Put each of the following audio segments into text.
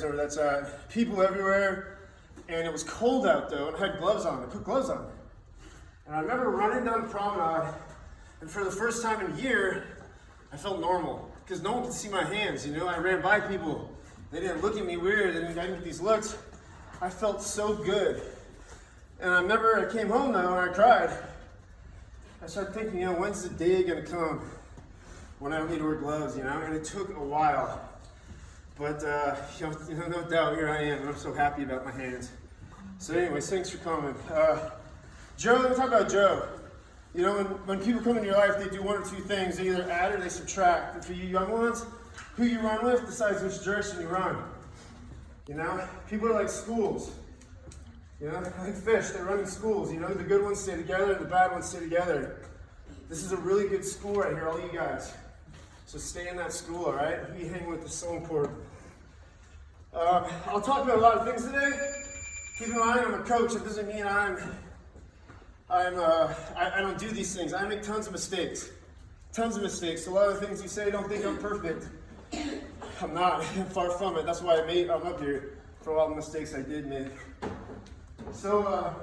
or that's people everywhere, and it was cold out though, and I had gloves on. I put gloves on. And I remember running down the promenade, and for the first time in a year, I felt normal, because no one could see my hands, you know? I ran by people, they didn't look at me weird, and I didn't get these looks. I felt so good. And I remember I came home though, and I cried. I started thinking, you know, when's the day gonna come when I don't need to wear gloves, you know? And it took a while. But, no doubt, here I am, and I'm so happy about my hands. So anyways, thanks for coming. Joe, let me talk about Joe. You know, when people come in your life, they do one or two things. They either add or they subtract. And for you young ones, who you run with decides which direction you run. You know, people are like schools. You know, like fish, they're running schools. You know, the good ones stay together and the bad ones stay together. This is a really good school right here, all you guys. So stay in that school, all right? Who you hang with is so important. I'll talk about a lot of things today. Keep in mind, I'm a coach. It doesn't mean I don't do these things. I make tons of mistakes. Tons of mistakes. A lot of the things you say, don't think I'm perfect. I'm not. I'm far from it. That's why I'm up here for all the mistakes I did make. So,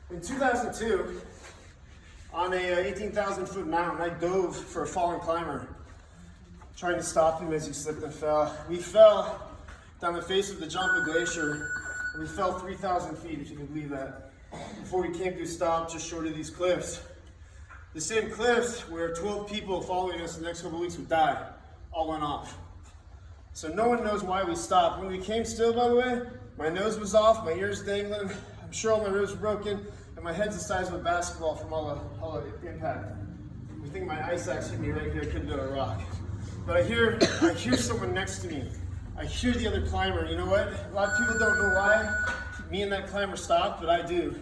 in 2002, on a 18,000 foot mountain, I dove for a fallen climber, trying to stop him as he slipped and fell. We fell down the face of the Jumpa Glacier, and we fell 3,000 feet, if you can believe that, before we came to a stop just short of these cliffs. The same cliffs where 12 people following us the next couple of weeks would die, all went off. So no one knows why we stopped. When we came still, by the way, my nose was off, my ears dangling, I'm sure all my ribs were broken, and my head's the size of a basketball from all the impact. I think my ice axe hit me right here, couldn't do a rock. But I hear someone next to me. I hear the other climber. You know what? A lot of people don't know why me and that climber stopped, but I do.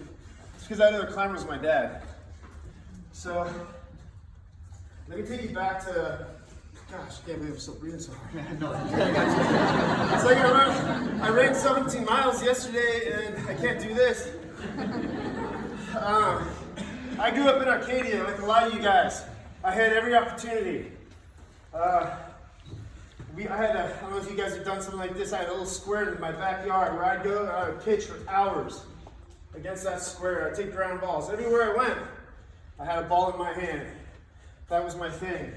It's because that other climber was my dad. So, let me take you back to, gosh, I can't believe I'm still breathing so hard. No, it's like I ran 17 miles yesterday and I can't do this. I grew up in Arcadia like a lot of you guys. I had every opportunity. I don't know if you guys have done something like this. I had a little square in my backyard where I'd go and I would pitch for hours against that square. I'd take ground balls. Everywhere I went, I had a ball in my hand. That was my thing.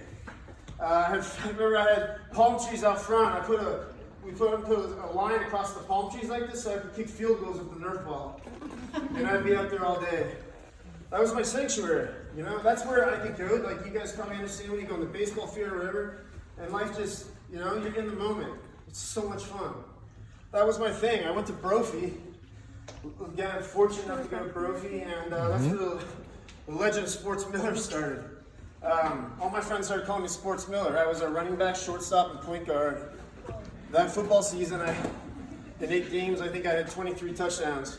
I remember I had palm trees out front. We put a line across the palm trees like this so I could kick field goals with the Nerf ball. And I'd be out there all day. That was my sanctuary, you know? That's where I could go. Like, you guys probably understand when you go in the baseball field or whatever, and life just, you know, you're in the moment. It's so much fun. That was my thing. I went to Brophy. Again, I'm fortunate enough to go to Brophy, and that's where the legend of Sports Miller started. All my friends started calling me Sports Miller. I was a running back, shortstop, and point guard. That football season, in 8 games, I think I had 23 touchdowns.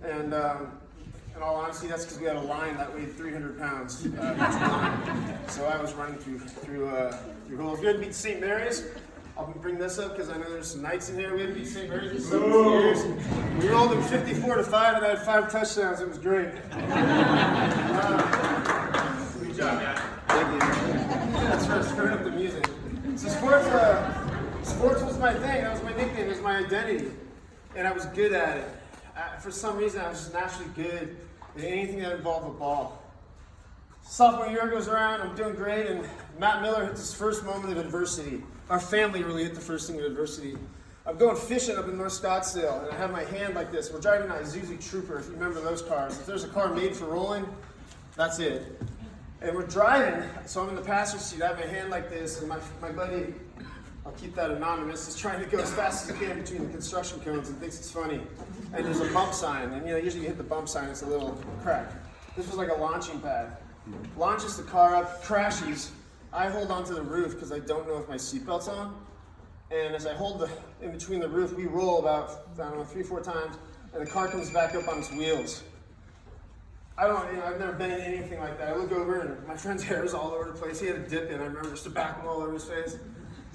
And in all honesty, that's because we had a line that weighed 300 pounds. So I was running through holes. We had to beat St. Mary's. I'll bring this up because I know there's some Knights in here. We had to beat St. Mary's in 17 years. We rolled them 54-5 and I had 5 touchdowns. It was great. Good job, man. Thank you. That's for stirring up the music. So sports was my thing. That was my nickname. It was my identity. And I was good at it. For some reason, I was just naturally good at anything that involved a ball. Sophomore year goes around, I'm doing great, and Matt Miller hits his first moment of adversity. Our family really hit the first thing of adversity. I'm going fishing up in North Scottsdale, and I have my hand like this. We're driving a Isuzu Trooper, if you remember those cars. If there's a car made for rolling, that's it. And we're driving, so I'm in the passenger seat. I have my hand like this, and my buddy, I'll keep that anonymous, is trying to go as fast as he can between the construction cones and thinks it's funny. And there's a bump sign, and usually you hit the bump sign, it's a little crack. This was like a launching pad. Launches the car up, crashes. I hold onto the roof because I don't know if my seatbelt's on. And as I hold in between the roof, we roll about, 3-4 times, and the car comes back up on its wheels. I've never been in anything like that. I look over and my friend's hair is all over the place. He had a dip in, I remember, just a back all over his face.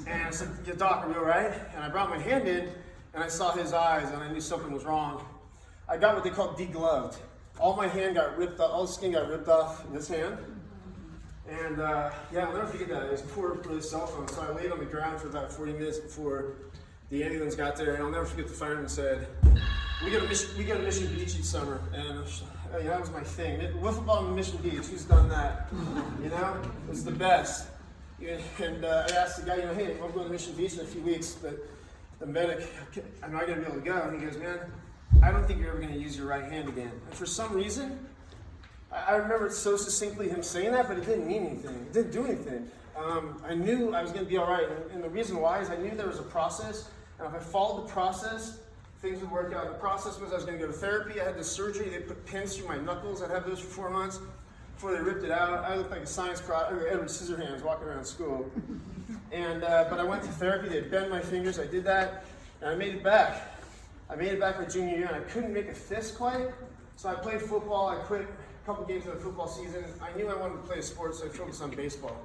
And I said, "Yeah, Doc, are we all right?" And I brought my hand in, and I saw his eyes, and I knew something was wrong. I got what they call degloved. All my hand got ripped off, all the skin got ripped off in this hand. And yeah, I'll never forget that. It was before the cell phone, so I laid on the ground for about 40 minutes before the ambulance got there, and I'll never forget the fireman said, we go to Mission Beach each summer, and that was my thing. Wiffle ball in Mission Beach, who's done that? You know, it was the best. And I asked the guy, hey, I'm going to Mission Beach in a few weeks, but the medic, am I going to be able to go? And he goes, man, I don't think you're ever going to use your right hand again. And for some reason, I remember so succinctly him saying that, but it didn't mean anything. It didn't do anything. I knew I was going to be all right, and the reason why is I knew there was a process, and if I followed the process, things would work out. The process was I was going to go to therapy. I had this surgery. They put pins through my knuckles. I'd have those for 4 months before they ripped it out. I looked like a science Edward Scissorhands walking around school. And but I went to therapy. They bent my fingers. I did that, and I made it back. I made it back my junior year, and I couldn't make a fist quite. So I played football. I quit a couple games of the football season. I knew I wanted to play a sport, so I focused on baseball.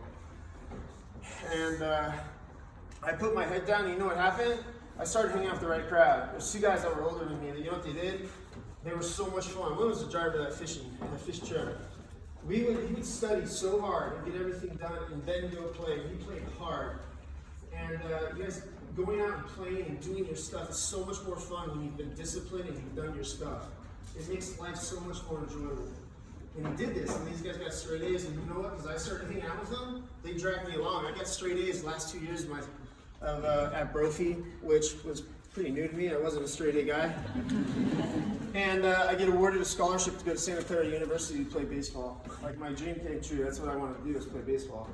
And I put my head down, and you know what happened? I started hanging out with the right crowd. There's 2 guys that were older than me. You know what they did? They were so much fun. One was the driver of that fish truck. He would study so hard and get everything done and then go play. He played hard. And you guys, going out and playing and doing your stuff is so much more fun when you've been disciplined and you've done your stuff. It makes life so much more enjoyable. And he did this, and these guys got straight A's, and you know what? Because I started hanging out with them, they dragged me along. I got straight A's the last 2 years at Brophy, which was pretty new to me. I wasn't a straight A guy. And I get awarded a scholarship to go to Santa Clara University to play baseball. Like, my dream came true. That's what I wanted to do, was play baseball.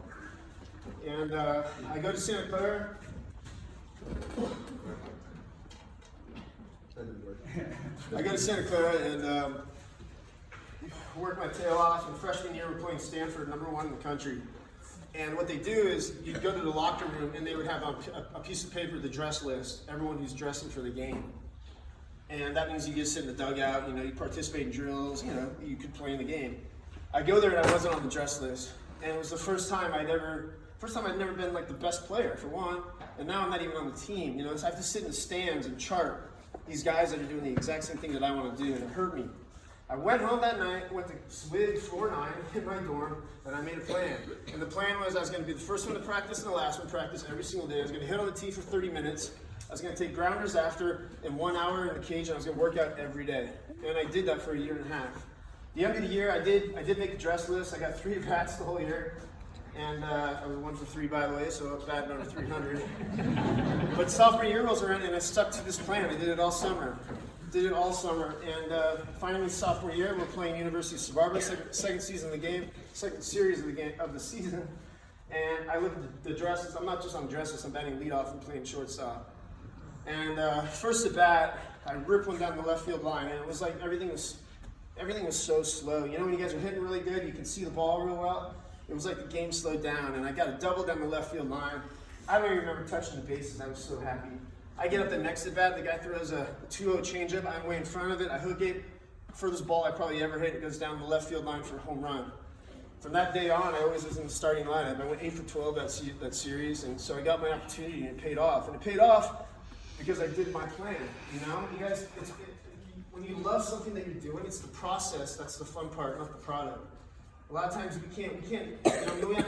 And I go to Santa Clara. I go to Santa Clara and work my tail off. And freshman year, we're playing Stanford, #1 in the country. And what they do is you'd go to the locker room and they would have a piece of paper, the dress list, everyone who's dressing for the game. And that means you get to sit in the dugout, you participate in drills, you could play in the game. I go there and I wasn't on the dress list. And it was the first time I'd never been like the best player, for one. And now I'm not even on the team. So I have to sit in the stands and chart these guys that are doing the exact same thing that I want to do, and it hurt me. I went home that night, went to Swig floor 9 in my dorm, and I made a plan. And the plan was I was going to be the first one to practice and the last one to practice every single day. I was going to hit on the tee for 30 minutes. I was going to take grounders after, in 1 hour in the cage, and I was going to work out every day. And I did that for 1.5 years. The end of the year, I did make a dress list. I got 3 bats the whole year. And I was 1 for 3, by the way, so bad number 300. But sophomore year rolls around, and I stuck to this plan. I did it all summer. And finally sophomore year, we're playing University of Sbarba, second series of the season. And I look at the dresses. I'm not just on dresses. I'm batting leadoff and playing shortstop. And first at bat, I ripped one down the left field line, and it was like everything was so slow. When you guys are hitting really good, you can see the ball real well. It was like the game slowed down, and I got a double down the left field line. I don't even remember touching the bases. I was so happy. I get up the next at bat, the guy throws a 2-0 changeup, I'm way in front of it, I hook it, furthest ball I probably ever hit, it goes down the left field line for a home run. From that day on, I always was in the starting lineup. I went 8 for 12 that series, and so I got my opportunity, and it paid off. And it paid off because I did my plan, You guys, when you love something that you're doing, it's the process that's the fun part, not the product. A lot of times we can't.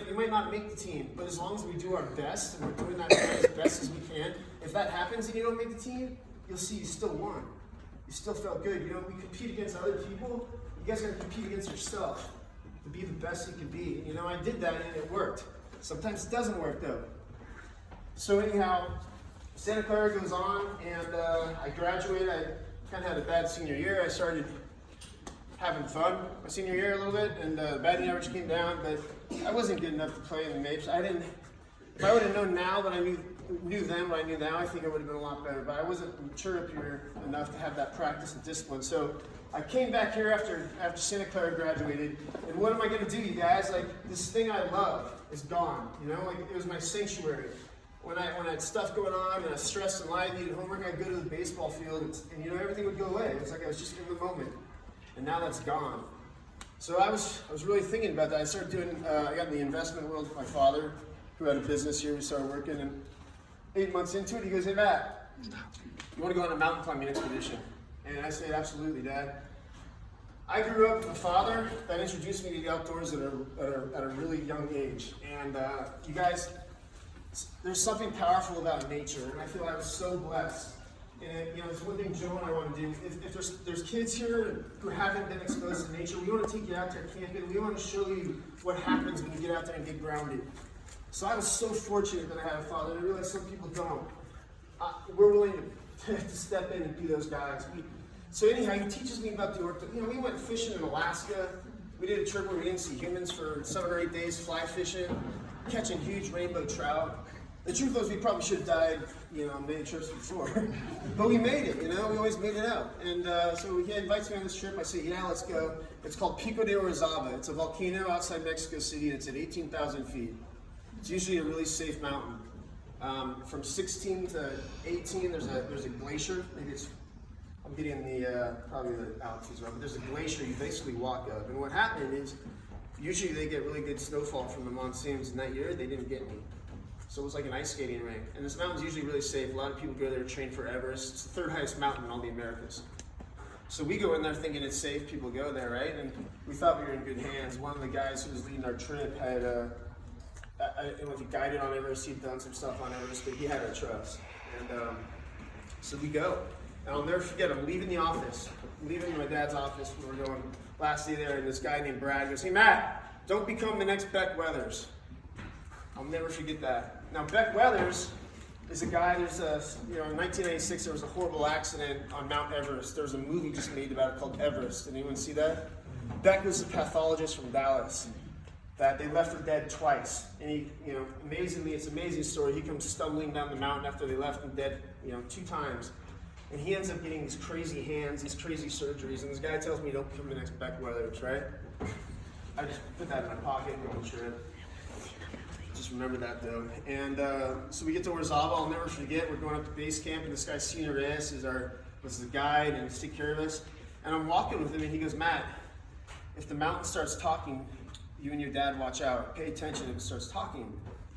We might not make the team, but as long as we do our best and we're doing that as best as we can, if that happens and you don't make the team, you'll see you still won. You still felt good. We compete against other people. You guys got to compete against yourself to be the best you can be. I did that and it worked. Sometimes it doesn't work though. So anyhow, Santa Clara goes on, and I graduated. I kind of had a bad senior year. I started having fun my senior year a little bit, and the batting average came down, but I wasn't good enough to play in the Mapes. If I would have known now that I knew then what I knew now, I think I would have been a lot better, but I wasn't mature up here enough to have that practice and discipline. So I came back here after Santa Clara graduated, and what am I going to do, you guys? This thing I love is gone, it was my sanctuary. When I had stuff going on and I was stressed in life, needed homework, I'd go to the baseball field, and everything would go away. It was like I was just in the moment. And now that's gone. So I was really thinking about that. I started doing, I got in the investment world with my father, who had a business here. We started working, and 8 months into it, he goes, "Hey, Matt, you want to go on a mountain climbing expedition?" And I said, "Absolutely, Dad." I grew up with a father that introduced me to the outdoors at a really young age. And you guys, there's something powerful about nature, and I feel I was so blessed. And it's one thing Joe and I want to do. If there's kids here who haven't been exposed to nature, we want to take you out there camping. We want to show you what happens when you get out there and get grounded. So I was so fortunate that I had a father, and I realized some people don't. We're willing to step in and be those guys. So anyhow, he teaches me about the orca. We went fishing in Alaska. We did a trip where we didn't see humans for 7 or 8 days, fly fishing, catching huge rainbow trout. The truth was we probably should have died, many trips before. But we made it, we always made it out. And so he invites me on this trip. I say, yeah, let's go. It's called Pico de Orizaba. It's a volcano outside Mexico City. It's at 18,000 feet. It's usually a really safe mountain. From 16 to 18, there's a glacier. Maybe I'm getting probably the altitudes wrong, but there's a glacier you basically walk up. And what happened is, usually they get really good snowfall from the monsoons, and that year they didn't get any. So it was like an ice skating rink. And this mountain's usually really safe. A lot of people go there to train for Everest. It's the third highest mountain in all the Americas. So we go in there thinking it's safe, people go there, right? And we thought we were in good hands. One of the guys who was leading our trip had, I don't know if he guided on Everest, he'd done some stuff on Everest, but he had our trust. And so we go. And I'll never forget, I'm leaving the office, leaving my dad's office when we're going last day there, and this guy named Brad goes, hey Matt, don't become the next Beck Weathers. I'll never forget that. Now Beck Weathers is a guy, in 1996 there was a horrible accident on Mount Everest. There was a movie just made about it called Everest. Did anyone see that? Beck was a pathologist from Dallas that they left for dead twice. And he, amazingly, it's an amazing story. He comes stumbling down the mountain after they left him dead, 2 times. And he ends up getting these crazy hands, these crazy surgeries. And this guy tells me, don't become the next Beck Weathers, right? I just put that in my pocket and go, sure. Just remember that though. And so we get to Orizaba, I'll never forget. We're going up to base camp, and this guy, Senior Reyes, was the guide and take care of us. And I'm walking with him, and he goes, Matt, if the mountain starts talking, you and your dad watch out. Pay attention if it starts talking.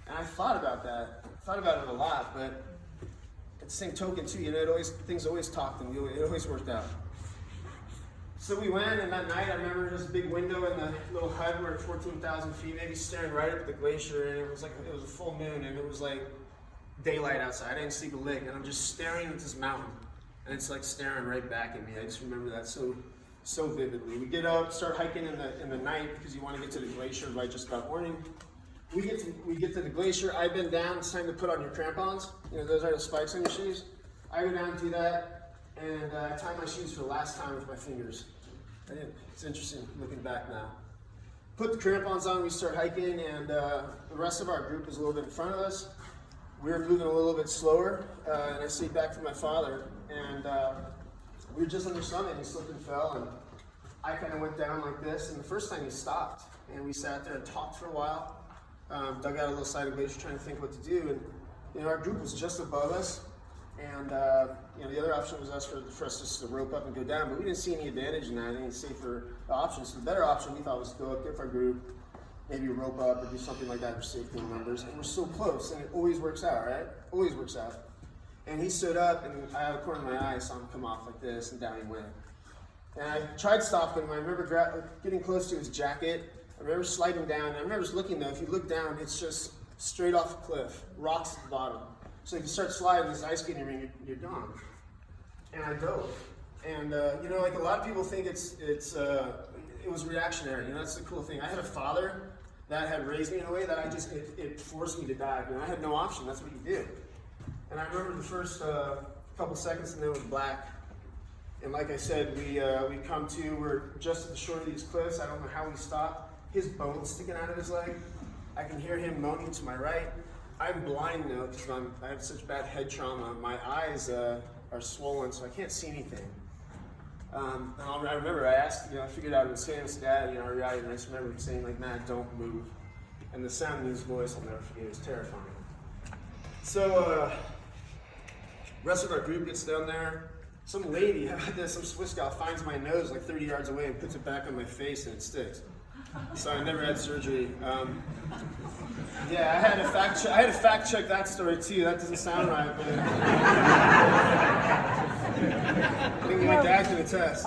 And I thought about that. I thought about it a lot, but at the same token too, things always talked, and it always worked out. So we went, and that night I remember there was a big window in the little hut. We're at 14,000 feet, maybe staring right up at the glacier, and it was a full moon, and it was like daylight outside. I didn't sleep a lick, and I'm just staring at this mountain, and it's like staring right back at me. I just remember that so vividly. We get up, start hiking in the night because you want to get to the glacier by just about morning. We get to the glacier. I bend down. It's time to put on your crampons. Those are the spikes on your shoes. I go down and do that, and I tie my shoes for the last time with my fingers. It's interesting looking back now. Put the crampons on, we start hiking, and the rest of our group is a little bit in front of us. We were moving a little bit slower, and I stayed back from my father, and we were just on the summit, and he slipped and fell, and I kind of went down like this, and the first time he stopped, and we sat there and talked for a while, dug out a little side of the glacier trying to think what to do, and our group was just above us. And the other option was for us just to rope up and go down, but we didn't see any advantage in that, any safer options. So the better option we thought was to go up, get our group, maybe rope up or do something like that for safety in numbers. And we're so close, and it always works out, right? Always works out. And he stood up, and I had a corner of my eye, saw him come off like this, and down he went. And I tried stopping him. I remember getting close to his jacket. I remember sliding down. And I remember just looking though. If you look down, it's just straight off a cliff, rocks at the bottom. So if you start sliding this ice skating ring, you're gone. And I dove. And like a lot of people think it was reactionary. That's the cool thing. I had a father that had raised me in a way that it forced me to dive. I had no option. That's what you do. And I remember the first couple seconds, and then it was black. And like I said, we're just at the shore of these cliffs. I don't know how we stopped. His bone's sticking out of his leg. I can hear him moaning to my right. I'm blind now because I have such bad head trauma. My eyes are swollen, so I can't see anything. And I remember I asked, I figured out I was saying to Dad, are you right? And I just remember saying, Matt, don't move. And the sound in his voice, I'll never forget, it was terrifying. So, rest of our group gets down there. Some lady, some Swiss gal finds my nose 30 yards away and puts it back on my face, and it sticks. So I never had surgery. Yeah, I had to fact check that story too. That doesn't sound right, but I think my dad can attest.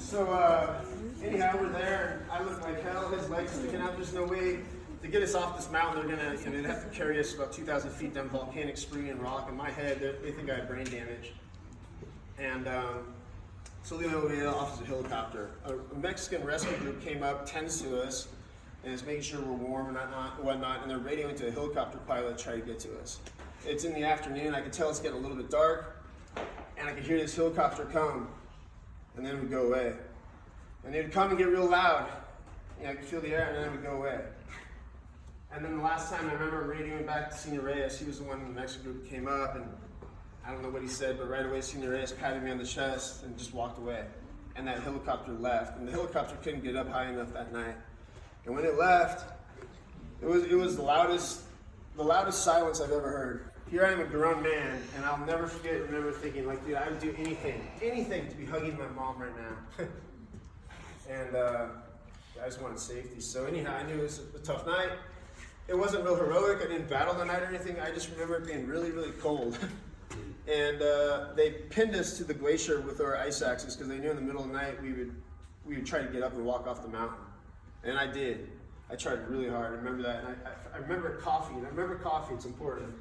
So anyhow, we're there. I look like hell. His legs sticking out. There's no way to get us off this mountain. They'd have to carry us about 2,000 feet down volcanic spring and rock. In my head, they think I had brain damage. And so the only way off is a helicopter. A Mexican rescue group came up, tends to us, and is making sure we're warm and whatnot. And they're radioing to a helicopter pilot to try to get to us. It's in the afternoon. I can tell it's getting a little bit dark, and I can hear this helicopter come, and then it would go away. And they would come and get real loud. I could feel the air, and then it would go away. And then the last time I remember radioing back to Senor Reyes, he was the one in the Mexican group who came up, and I don't know what he said, but right away Senor Reyes patted me on the chest and just walked away. And that helicopter left, and the helicopter couldn't get up high enough that night. And when it left, it was the loudest silence I've ever heard. Here I am, a grown man, and I'll never remember thinking, like, dude, I would do anything to be hugging my mom right now. And I just wanted safety. So anyhow, I knew it was a tough night. It wasn't real heroic. I didn't battle the night or anything. I just remember it being really, really cold. And they pinned us to the glacier with our ice axes because they knew in the middle of the night we would try to get up and walk off the mountain. And I did. I tried really hard. I remember that. And I remember coffee. And I remember coffee. It's important.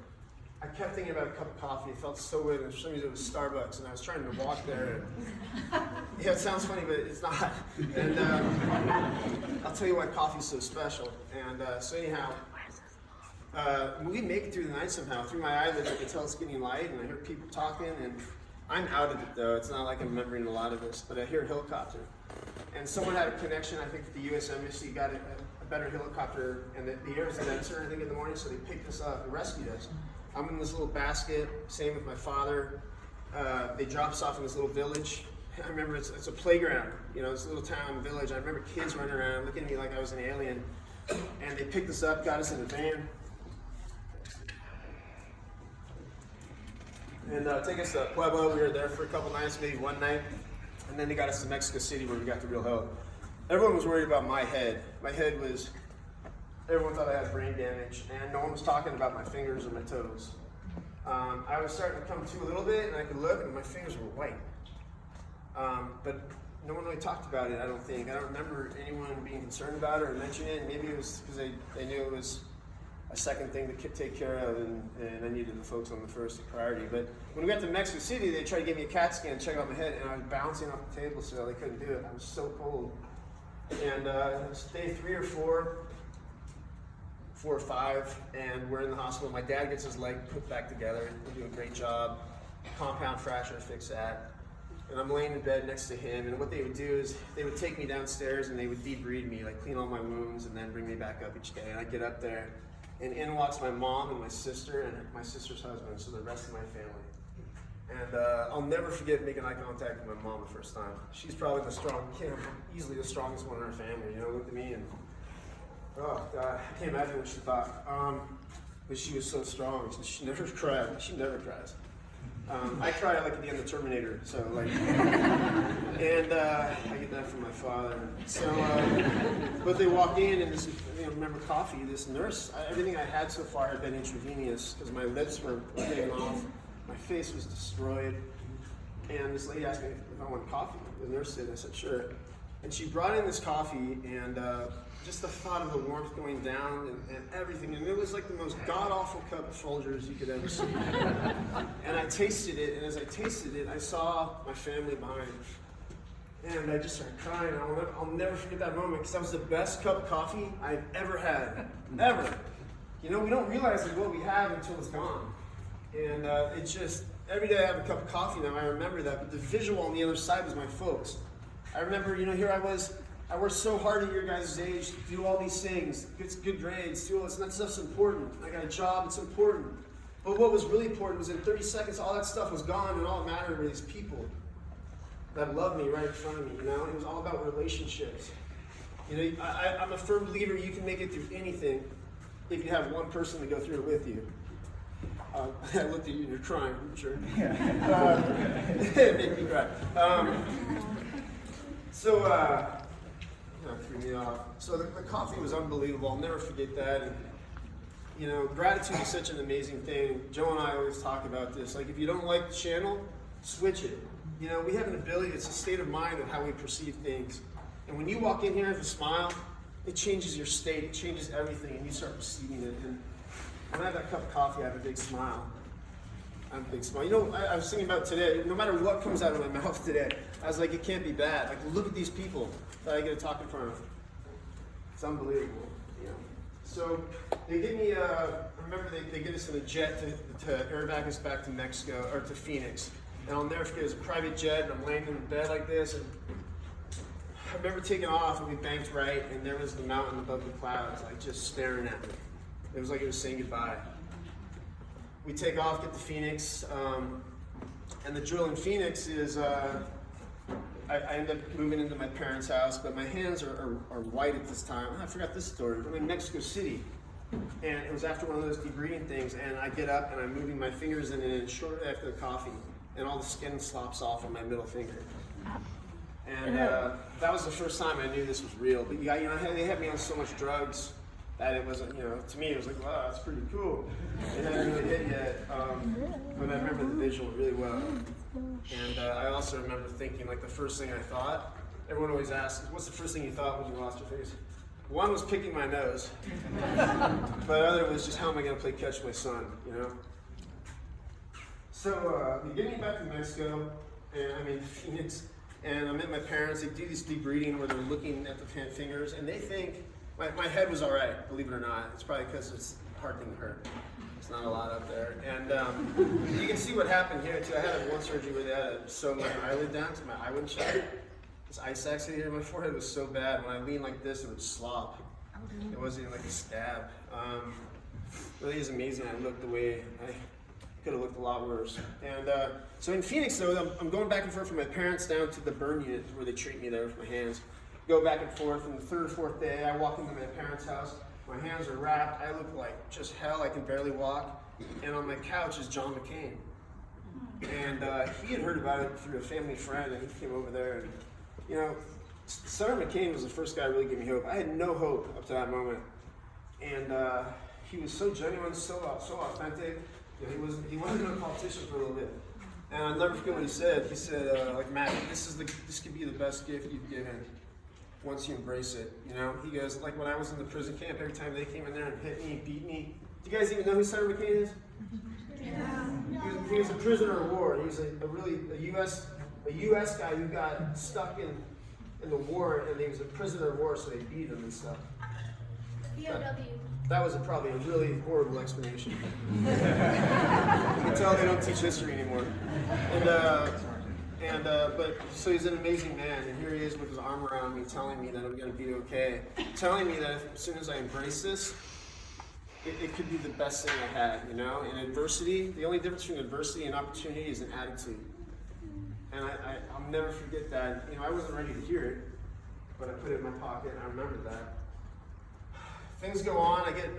I kept thinking about a cup of coffee. It felt so good. And for some reason it was Starbucks. And I was trying to walk there. And, yeah, it sounds funny, but it's not. And I'll tell you why coffee's so special. And so anyhow, we make it through the night somehow. Through my eyelids, I can tell it's getting light, and I hear people talking, and I'm out of it, though. It's not like I'm remembering a lot of this, but I hear a helicopter. And someone had a connection, I think, with the U.S. Embassy, got a better helicopter, and the air was denser, I think, in the morning, so they picked us up and rescued us. I'm in this little basket, same with my father. They dropped us off in this little village. I remember it's a playground, this little town, village. I remember kids running around, looking at me like I was an alien. And they picked us up, got us in a van. And take us to Pueblo. We were there for a couple nights, maybe one night. And then they got us to Mexico City where we got the real help. Everyone was worried about my head. Everyone thought I had brain damage, and no one was talking about my fingers or my toes. I was starting to come to a little bit, and I could look, and my fingers were white. But no one really talked about it, I don't think. I don't remember anyone being concerned about it or mentioning it. Maybe it was because they knew it was a second thing to take care of, and I needed the folks on the first priority. But when we got to Mexico City, they tried to give me a CAT scan, check out my head, and I was bouncing off the table, so they couldn't do it. I was so cold. And it was day 3 or 4 or 5, and we're in the hospital. My dad gets his leg put back together. They do a great job. Compound fracture, fix that. And I'm laying in bed next to him, and what they would do is they would take me downstairs and they would debride me, like clean all my wounds, and then bring me back up each day. And I get up there, and in walks my mom and my sister and my sister's husband, so the rest of my family. And I'll never forget making eye contact with my mom the first time. She's probably easily the strongest one in our family. Looked at me and, oh God, I can't imagine what she thought. But she was so strong. She never cried. She never cries. I cried like at the end of Terminator, so like, and I get that from my father. So, but they walked in, and this, remember coffee, this nurse, everything I had so far had been intravenous because my lips were taken off, my face was destroyed, and this lady asked me if I wanted coffee. The nurse did, I said sure. And she brought in this coffee, and just the thought of the warmth going down and everything, and it was like the most god-awful cup of Folgers you could ever see. And I tasted it, and as I tasted it, I saw my family behind. And I just started crying. I'll never forget that moment, because that was the best cup of coffee I've ever had, ever. We don't realize what we have until it's gone. And it's just, every day I have a cup of coffee now, I remember that, but the visual on the other side was my folks. I remember, here I was, I worked so hard at your guys' age to do all these things, get good grades, do all this, and that stuff's important. I got a job, it's important. But what was really important was in 30 seconds, all that stuff was gone, and all that mattered were these people that loved me right in front of me, It was all about relationships. I'm a firm believer you can make it through anything if you have one person to go through it with you. I looked at you and you're crying, I'm sure. It made me cry. That threw me off. So the coffee was unbelievable. I'll never forget that. And, gratitude is such an amazing thing. Joe and I always talk about this. Like, if you don't like the channel, switch it. You know, we have an ability, it's a state of mind of how we perceive things. And when you walk in here with a smile, it changes your state, it changes everything, and you start perceiving it. And when I have that cup of coffee, I have a big smile. I have a big smile. You know, I was thinking about today, no matter what comes out of my mouth today, I was like, it can't be bad. Like, look at these people that I get to talk in front of. It's unbelievable, you know. So they give me, I remember they get us in a jet to airback us back to Mexico, or to Phoenix. And I'll never forget, it was a private jet, and I'm laying in the bed like this, and I remember taking off, and we banked right, and there was the mountain above the clouds, like just staring at me. It was like it was saying goodbye. We take off, get to Phoenix, and the drill in Phoenix is, I end up moving into my parents' house, but my hands are white at this time. I forgot this story. I'm in Mexico City, and it was after one of those debriding things, and I get up, and I'm moving my fingers in, and shortly after the coffee, and all the skin slops off on my middle finger. And that was the first time I knew this was real. But you know, they had me on so much drugs that it wasn't, you know, to me it was like, wow, that's pretty cool. It hadn't really hit yet, but I remember the visual really well. And I also remember thinking, like, the first thing I thought, everyone always asks, what's the first thing you thought when you lost your face? One was picking my nose, but the other was just how am I going to play catch my son, you know? So they get me back to Mexico, and I'm in Phoenix, and I'm at my parents. They do this debriding where they're looking at the fingers, and they think, my head was all right, believe it or not. It's probably because it's a hard thing to hurt. It's not a lot up there. And you can see what happened here too. I had one surgery where they had to sew my eyelid down so my eye wouldn't shut. This ice axe here, my forehead was so bad. When I leaned like this, it would slop. It wasn't even like a stab. Really is amazing. I looked the way I could have looked a lot worse. And so in Phoenix, though, I'm going back and forth from my parents down to the burn unit where they treat me there with my hands. Go back and forth, and the third or fourth day, I walk into my parents' house. My hands are wrapped. I look like just hell. I can barely walk. And on my couch is John McCain. And he had heard about it through a family friend, and he came over there. And, you know, Senator McCain was the first guy to really give me hope. I had no hope up to that moment. And he was so genuine, so authentic. You know, he wasn't a politician for a little bit. And I'll never forget what he said. He said, like, Matt, this could be the best gift you've given once you embrace it. You know, he goes, like when I was in the prison camp, every time they came in there and hit me, beat me. Do you guys even know who Senator McCain is? Yeah. He was a prisoner of war. He was a U.S. guy who got stuck in the war, and he was a prisoner of war, so they beat him and stuff. POW. That was probably a really horrible explanation. You can tell they don't teach history anymore. But so he's an amazing man, and here he is with his arm around me, telling me that I'm going to be okay, telling me that as soon as I embrace this, it could be the best thing I had. You know, in adversity, the only difference between adversity and opportunity is an attitude. And I'll never forget that. You know, I wasn't ready to hear it, but I put it in my pocket, and I remembered that. Things go on. I get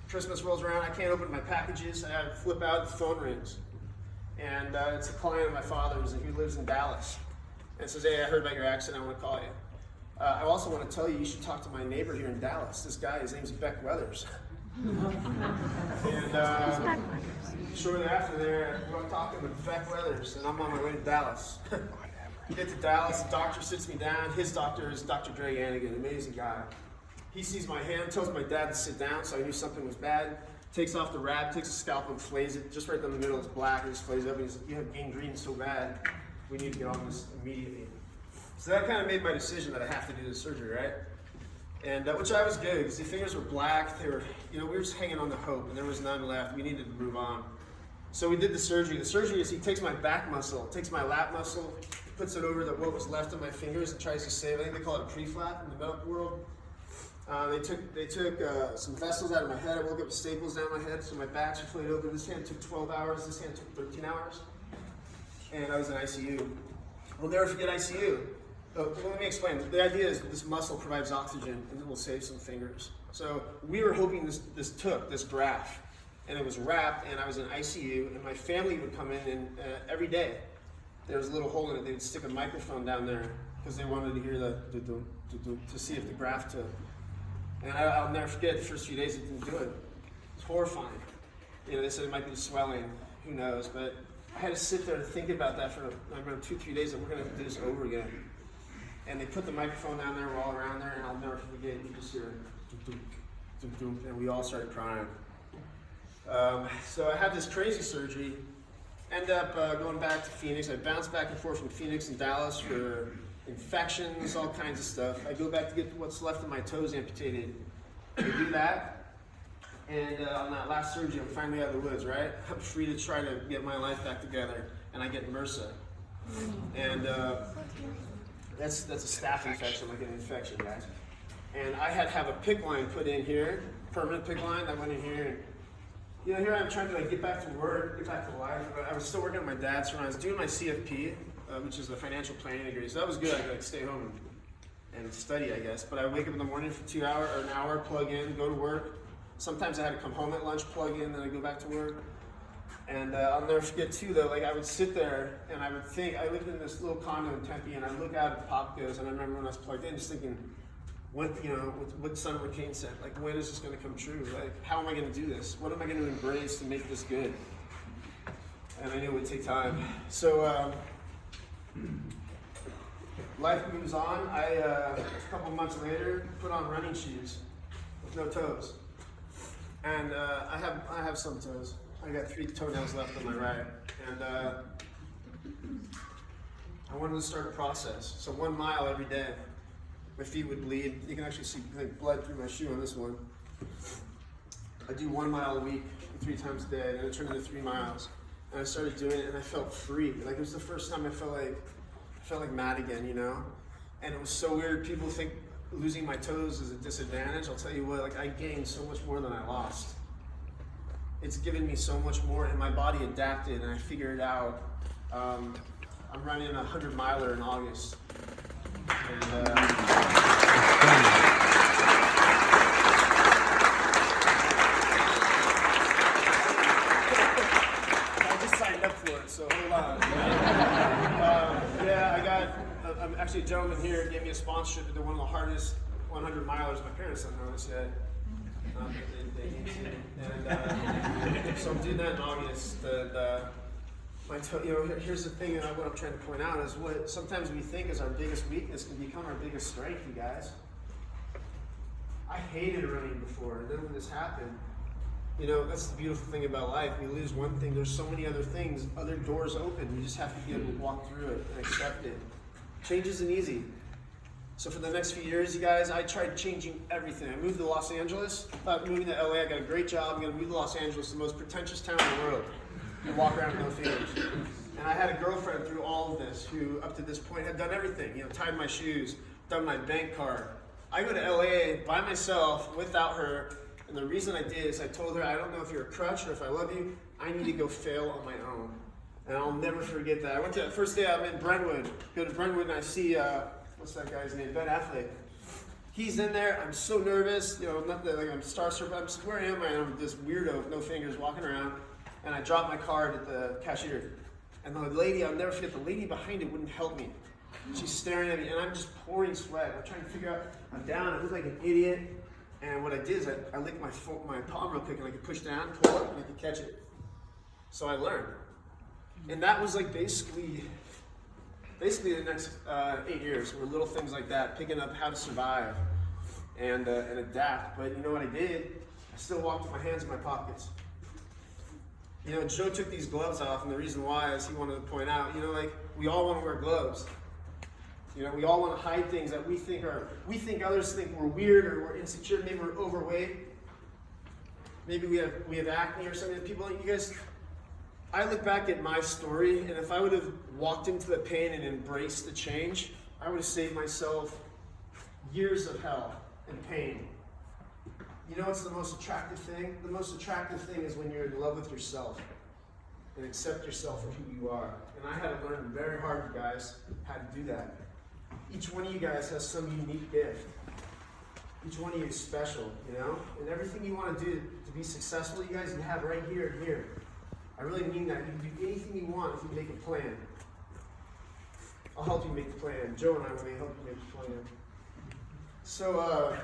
Christmas rolls around. I can't open my packages. I flip out. The phone rings, and it's a client of my father's, and he lives in Dallas. And it says, "Hey, I heard about your accident. I want to call you. I also want to tell you should talk to my neighbor here in Dallas. This guy, his name's Beck Weathers." And shortly after there, I'm talking with Beck Weathers, and I'm on my way to Dallas. Get to Dallas. The doctor sits me down. His doctor is Dr. Dre Annigan, amazing guy. He sees my hand, tells my dad to sit down, so I knew something was bad. Takes off the wrap, takes a scalpel and flays it. Just right down the middle, it's black, and just flays up. And he's like, "You have gangrene so bad, we need to get on this immediately." So that kind of made my decision that I have to do this surgery, right? And which I was good, because the fingers were black. They were, you know, we were just hanging on the hope, and there was none left. We needed to move on. So we did the surgery. The surgery is he takes my back muscle, takes my lat muscle, puts it over what was left of my fingers, and tries to save. I think they call it a pre-flap in the medical world. They took some vessels out of my head. I woke up with staples down my head, so my back's flayed open. This hand took 12 hours. This hand took 13 hours. And I was in ICU. We'll never forget ICU. Let me explain. The idea is this muscle provides oxygen, and it will save some fingers. So we were hoping this graft, and it was wrapped, and I was in ICU, and my family would come in, and every day there was a little hole in it. They would stick a microphone down there because they wanted to hear to see if the graft took. And I'll never forget the first few days it didn't do it. It's horrifying. You know, they said it might be swelling, who knows, but I had to sit there and think about that for around 2-3 days, that we're going to do this over again. And they put the microphone down there, we're all around there, and I'll never forget, you just hear and we all started crying. So I had this crazy surgery, end up going back to Phoenix. I bounced back and forth from Phoenix and Dallas for infections, all kinds of stuff. I go back to get what's left of my toes amputated. I do that, and on that last surgery, I'm finally out of the woods, right? I'm free to try to get my life back together, and I get MRSA. And that's a staph infection, like an infection, guys. And I had to have a PICC line put in here, permanent PICC line that went in here. And, you know, here I'm trying to like get back to work, get back to life. I was still working at my dad's when I was doing my CFP, which is a financial planning degree. So that was good. I could like stay home and study, I guess. But I wake up in the morning for 2 hours or an hour, plug in, go to work. Sometimes I had to come home at lunch, plug in, then I go back to work. And I'll never forget too, though, like I would sit there and I would think, I lived in this little condo in Tempe, and I look out at Popgoes, and I remember when I was plugged in, just thinking, what Son McCain said, like, when is this going to come true? Like, how am I going to do this? What am I going to embrace to make this good? And I knew it would take time. So life moves on. A couple months later, put on running shoes with no toes. And I have some toes. I got 3 toenails left on my right. And I wanted to start a process. So 1 mile every day. My feet would bleed. You can actually see blood through my shoe on this one. I do 1 mile a week, 3 times a day, and it turned into 3 miles. And I started doing it, and I felt free. Like it was the first time I felt like Matt again, you know. And it was so weird. People think losing my toes is a disadvantage. I'll tell you what, like I gained so much more than I lost. It's given me so much more, and my body adapted, and I figured out. I'm running a 100-miler in August. And, I just signed up for it, so hold on. I'm actually a gentleman here gave me a sponsorship to one of the hardest 100 milers. My parents don't know this yet. They need to. And so I'm doing that in August. Here's the thing, what I'm trying to point out is what sometimes we think is our biggest weakness can become our biggest strength, you guys. I hated running before, and then when this happened, you know, that's the beautiful thing about life. We lose one thing, there's so many other things, other doors open. You just have to be able to walk through it and accept it. Change isn't easy. So for the next few years, you guys, I tried changing everything. I moved to Los Angeles. Thought moving to LA, I got a great job. I'm going to move to Los Angeles, the most pretentious town in the world. And walk around with no fingers. And I had a girlfriend through all of this who, up to this point, had done everything. You know, tied my shoes, done my bank card. I go to LA by myself without her. And the reason I did is I told her, I don't know if you're a crutch or if I love you. I need to go fail on my own. And I'll never forget that. I went to the first day I'm in Brentwood. Go to Brentwood and I see, what's that guy's name? Ben Affleck. He's in there. I'm so nervous. You know, not that like I'm starstruck, but I'm just, where am I? I'm this weirdo with no fingers walking around. And I dropped my card at the cashier. And the lady, I'll never forget, the lady behind it wouldn't help me. She's staring at me, and I'm just pouring sweat. I'm trying to figure out, I'm down, I look like an idiot. And what I did is I licked my palm real quick, and I could push down, pull up, and I could catch it. So I learned. And that was like basically the next 8 years were little things like that, picking up how to survive and adapt. But you know what I did? I still walked with my hands in my pockets. You know, Joe took these gloves off, and the reason why is he wanted to point out, you know, like, we all want to wear gloves. You know, we all want to hide things that we think others think we're weird or we're insecure, maybe we're overweight. Maybe we have acne or something. People, you guys, I look back at my story, and if I would have walked into the pain and embraced the change, I would have saved myself years of hell and pain. You know what's the most attractive thing? The most attractive thing is when you're in love with yourself and accept yourself for who you are. And I had to learn very hard, you guys, how to do that. Each one of you guys has some unique gift. Each one of you is special, you know? And everything you want to do to be successful, you guys, you have right here and here. I really mean that. You can do anything you want if you make a plan. I'll help you make the plan. Joe and I will help you make the plan. So,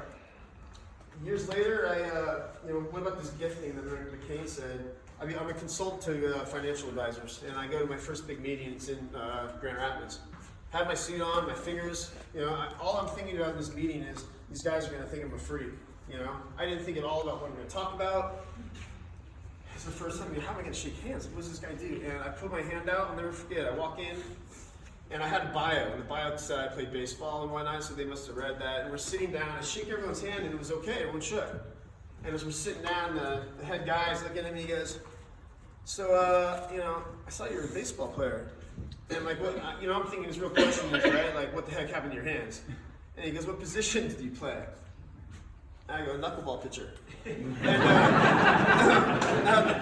years later, what about this gifting that McCain said? I'm a consultant to financial advisors, and I go to my first big meeting. It's in Grand Rapids. Have my suit on, my fingers. All I'm thinking about in this meeting is these guys are going to think I'm a freak. I didn't think at all about what I'm going to talk about. It's the first time. How am I going to shake hands? What does this guy do? And I put my hand out. I'll never forget. I walk in, and I had a bio, and the bio said I played baseball and whatnot, so they must have read that. And we're sitting down. I shake everyone's hand, and it was okay. Everyone shook. And as we're sitting down, the head guy's looking at me. He goes, "So, I saw you were a baseball player." And I'm like, "What?" I'm thinking his real question is, right? Like, what the heck happened to your hands? And he goes, "What position did you play?" And I go, "Knuckleball pitcher." And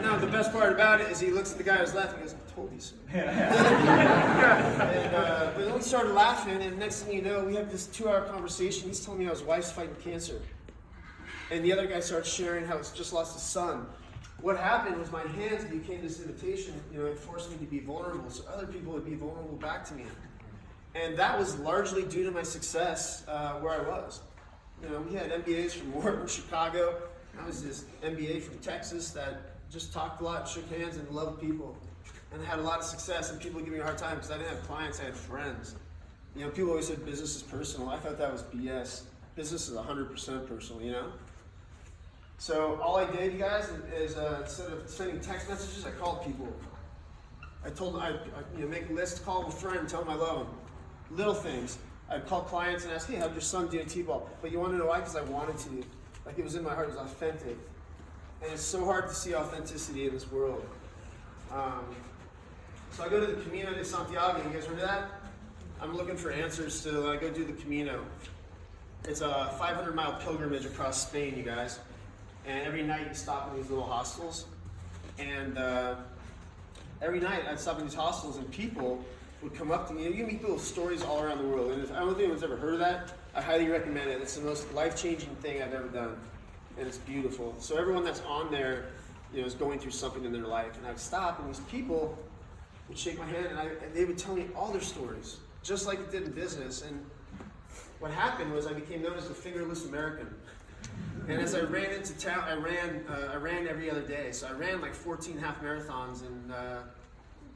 now the best part about it is he looks at the guy who's laughing and goes, "I told you so." But then we started laughing, and next thing you know, we have this 2-hour conversation. He's telling me how his wife's fighting cancer. And the other guy starts sharing how he's just lost his son. What happened was my hands became this invitation, it forced me to be vulnerable, so other people would be vulnerable back to me. And that was largely due to my success where I was. We had MBAs from Wharton, Chicago. I was this MBA from Texas that just talked a lot, shook hands, and loved people. And I had a lot of success, and people would give me a hard time because I didn't have clients, I had friends. People always said business is personal. I thought that was BS. Business is 100% personal, So all I did, you guys, is instead of sending text messages, I called people. I told them, I'd make a list, call a friend, tell them I love them. Little things. I'd call clients and ask, "Hey, how'd your son do in T-ball?" But you want to know why? Because I wanted to. Like, it was in my heart, it was authentic. And it's so hard to see authenticity in this world. So I go to the Camino de Santiago. You guys heard of that? I'm looking for answers to go do the Camino. It's a 500-mile pilgrimage across Spain, you guys. And every night you stop in these little hostels. And every night I'd stop in these hostels and people would come up to me. You meet little stories all around the world. And if I don't think anyone's ever heard of that, I highly recommend it. It's the most life-changing thing I've ever done. And it's beautiful. So everyone that's on there, is going through something in their life. And I'd stop and these people would shake my hand and they would tell me all their stories, just like it did in business. And what happened was I became known as the fingerless American. And as I ran into town, I ran every other day. So I ran like 14 half marathons in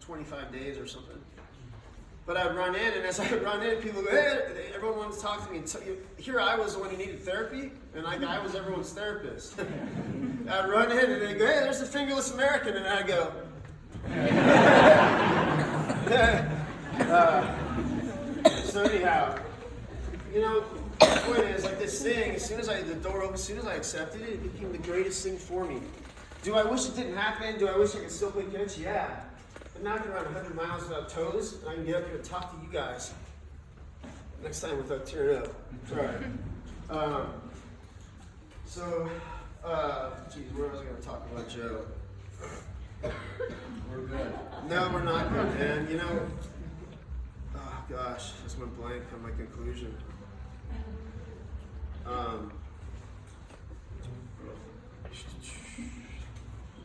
25 days or something. But I'd run in, and as I would run in, people would go, "Hey," everyone wanted to talk to me. And here I was the one who needed therapy, and I was everyone's therapist. I'd run in, and they'd go, "Hey, there's the fingerless American," and I'd go. So anyhow, the point is, like this thing, as soon as the door opened, as soon as I accepted it, it became the greatest thing for me. Do I wish it didn't happen? Do I wish I could still play catch? Yeah. But now I can run 100 miles without toes, and I can get up here and talk to you guys. Next time without tearing up. Sorry. Where was I going to talk about Joe? We're good. No, we're not good, man. Oh gosh, just went blank on my conclusion.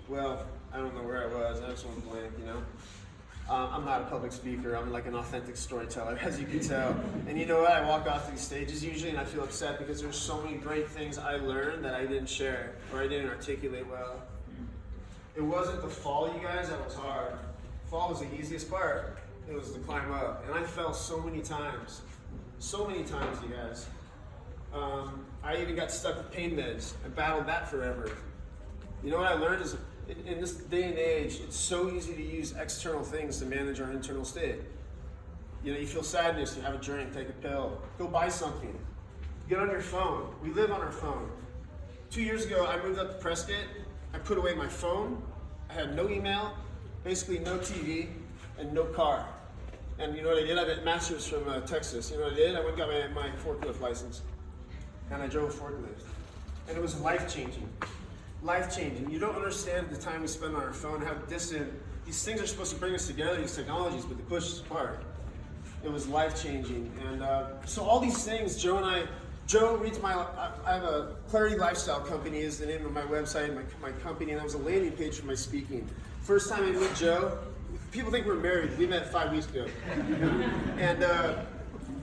Well, I don't know where I was. I just went blank, I'm not a public speaker. I'm like an authentic storyteller, as you can tell. And you know what? I walk off these stages usually and I feel upset because there's so many great things I learned that I didn't share or I didn't articulate well. It wasn't the fall, you guys, that was hard. Fall was the easiest part. It was the climb up. And I fell so many times. So many times, you guys. I even got stuck with pain meds. I battled that forever. You know what I learned is in this day and age, it's so easy to use external things to manage our internal state. You feel sadness, you have a drink, take a pill, go buy something. Get on your phone. We live on our phone. 2 years ago, I moved up to Prescott. I put away my phone. I had no email, basically no TV, and no car. And you know what I did? I got a master's from Texas. You know what I did? I went and got my forklift license. And I drove a forklift. And it was life-changing. Life-changing. You don't understand the time we spend on our phone, how distant. These things are supposed to bring us together, these technologies, but they push us apart. It was life-changing. And so all these things, Joe reads I have a Clarity Lifestyle Company is the name of my website, my company, and that was a landing page for my speaking. First time I meet Joe, people think we're married. We met 5 weeks ago. And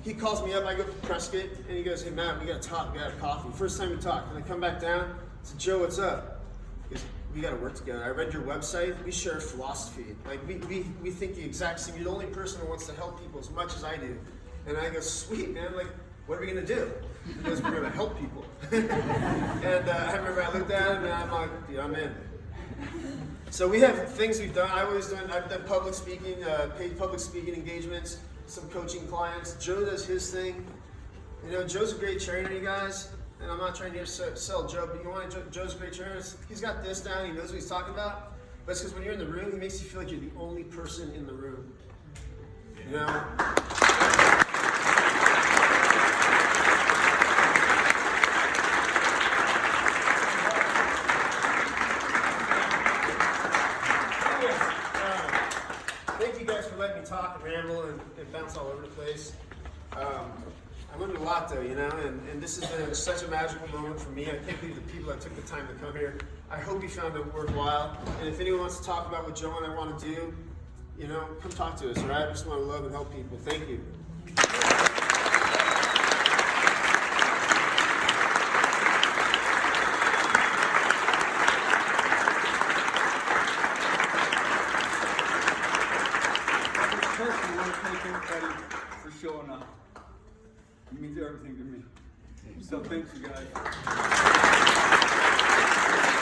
he calls me up, I go to Prescott, and he goes, "Hey Matt, we gotta talk, we gotta have coffee." First time we talk, and I come back down, I said, "Joe, what's up?" He goes, we got to work together. I read your website. We share philosophy. Like we think the exact same. You're the only person who wants to help people as much as I do. And I go, sweet man. Like, what are we gonna do? He goes, we're gonna help people. And I remember I looked at him and I'm like, dude, I'm in. So we have things we've done. I've done public speaking, paid public speaking engagements, some coaching clients. Joe does his thing. You know, Joe's a great trainer, you guys. And I'm not trying to sell Joe, but you want Joe's a great trainer. He's got this down. He knows what he's talking about. But it's because when you're in the room, he makes you feel like you're the only person in the room. You know. Thank you guys for letting me talk and ramble and bounce all over the place. I learned a lot though, you know, and this has been such a magical moment for me. I can't believe the people that took the time to come here. I hope you found it worthwhile. And if anyone wants to talk about what Joe and I want to do, you know, come talk to us, all right? I just want to love and help people. Thank you. First, I want to thank everybody for showing up. It means everything to me. So thanks, you guys.